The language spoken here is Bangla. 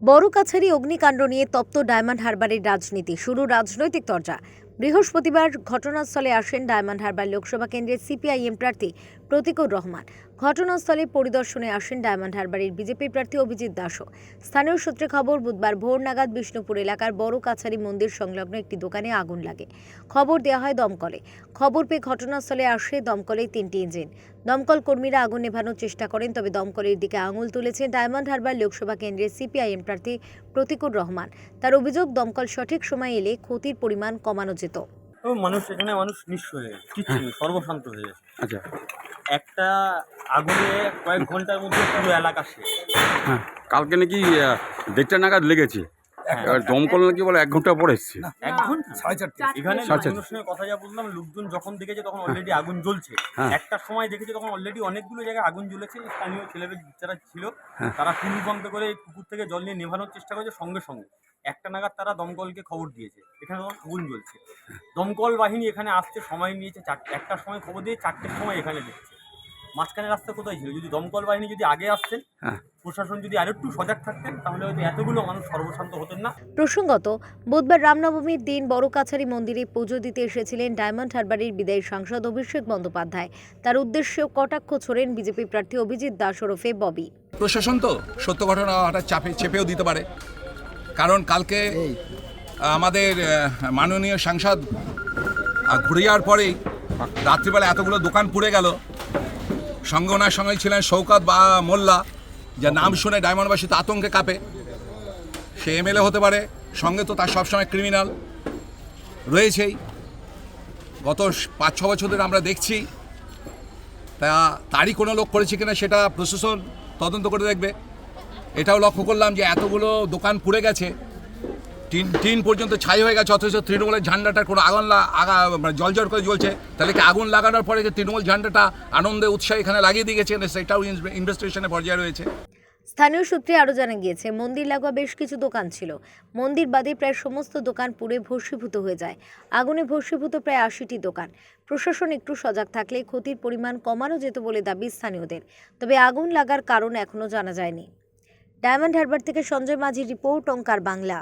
বড় কাছারি অগ্নিকাণ্ড নিয়ে তপ্ত ডায়মন্ড হারবারের রাজনীতি, শুরু রাজনৈতিক চর্চা। বৃহস্পতিবার ঘটনাস্থলে আসেন ডায়মন্ড হারবার লোকসভা কেন্দ্রের সিপিআইএম প্রার্থী প্রতীকুর রহমান। ঘটনাস্থলে পরিদর্শনে আসেন ডায়মন্ড হারবারের বিজেপি প্রার্থী অভিজিৎ দাসও। স্থানীয় সূত্রে খবর, বুধবার ভোর নাগাদ বিষ্ণুপুর এলাকার বড় কাছারি মন্দির সংলগ্ন একটি দোকানে আগুন লাগে। খবর দেওয়া হয় দমকলে। খবর পেয়ে ঘটনাস্থলে আসে দমকলের 3টি ইঞ্জিন। দমকল কর্মীরা আগুন নেভানোর চেষ্টা করেন, তবে দমকলের দিকে আঙুল তুলেছেন ডায়মন্ড হারবার লোকসভা কেন্দ্রের সিপিআইএম প্রার্থী প্রতীকুর রহমান। তার অভিযোগ, দমকল সঠিক সময় এলে ক্ষতির পরিমাণ কমানো যেত। মানুষ নিঃস্ব হয়ে গেছে, কিচ্ছু নেই, সর্বশান্ত হয়ে গেছে। আচ্ছা, একটা আগুনে কয়েক ঘন্টার মধ্যে পুরো এলাকা শেষ। হ্যাঁ, কালকে নাকি 1:30 নাগাদ লেগেছে। এবার দমকল নাকি বলে 1 ঘন্টা পরে এসছে। 1 ঘন্টা 4:30 এখানে সাড়ে চারটে। লোকজনের সঙ্গে কথা যা বললাম, লোকজন যখন দেখেছে তখন অলরেডি আগুন জ্বলছে। হ্যাঁ। একটার সময় দেখেছে তখন অলরেডি অনেকগুলো জায়গায় আগুন জ্বলেছে। স্থানীয় ছেলেদের যারা ছিল হ্যাঁ। তারা টুলু পাম্পে করে পুকুর থেকে জল নিয়ে নেভানোর চেষ্টা করেছে। সঙ্গে সঙ্গে 1টা নাগাদ তারা দমকলকে খবর দিয়েছে এখানে তখন আগুন জ্বলছে। দমকল বাহিনী এখানে আসতে সময় নিয়েছে 1টার সময় খবর দিয়ে 4টের সময় এখানে দেখছে। মাঝখানে রাস্তা কোথায় ছিল? যদি দমকল বাহিনী যদি আগে আসতেন, হ্যাঁ, প্রশাসন যদি আরেকটু সজাগ থাকতেন, তাহলে হয়তো এতগুলো মানুষ সর্বশান্ত হতেন না। প্রসঙ্গত, বুধবার রামনবমীর দিন বড় কাছারি মন্দিরে পুজো দিতে এসেছিলেন ডায়মন্ড হারবারের বিদায়ী সাংসদ অভিষেক বন্দ্যোপাধ্যায়। তার উদ্দেশ্যেও কটাক্ষ ছোড়েন বিজেপি প্রার্থী অভিজিৎ দাস ওরফে ববি। প্রশাসন তো সত্য ঘটনা হঠাৎ চেপেও দিতে পারে, কারণ কালকে আমাদের মাননীয় সাংসদ ঘুরে যাওয়ার পরেই রাত্রিবেলা এতগুলো দোকান পুড়ে গেল। সঙ্গে ওনার সঙ্গে ছিলেন শওকত বা মোল্লা, যার নাম শুনে ডায়মন্ডবাসী তো আতঙ্কে কাঁপে। সে এমএলএ হতে পারে, সঙ্গে তো তার সবসময় ক্রিমিনাল রয়েছেই। গত 5-6 বছর ধরে আমরা দেখছি। তারই কোনো লোক করেছে কিনা সেটা প্রশাসন তদন্ত করে দেখবে। এটাও লক্ষ্য করলাম যে এতগুলো দোকান পুড়ে গেছে, টিন পর্যন্ত ছাই হয়ে গেছে, অথচ তৃণমূলের ঝান্ডাটার কোনো জলজল করে জ্বলছে। তাহলে কি আগুন লাগানোর পরে যে তৃণমূল ঝান্ডাটা আনন্দে উৎসাহে এখানে লাগিয়ে দিয়ে গেছে, সেটাও ইনভেস্টিগেশনের পর্যায়ে রয়েছে। স্থানীয় সূত্রে আরও জানা গিয়েছে, মন্দির লাগোয়া বেশ কিছু দোকান ছিল। মন্দির বাদে প্রায় সমস্ত দোকান পুড়ে ভস্মীভূত হয়ে যায়। আগুনে ভস্মীভূত প্রায় 80টি দোকান। প্রশাসন একটু সজাগ থাকলে ক্ষতির পরিমাণ কমানো যেত বলে দাবি স্থানীয়দের। তবে আগুন লাগার কারণ এখনও জানা যায়নি। ডায়মন্ড হারবার থেকে সঞ্জয় মাঝির রিপোর্ট, ওঙ্কার বাংলা।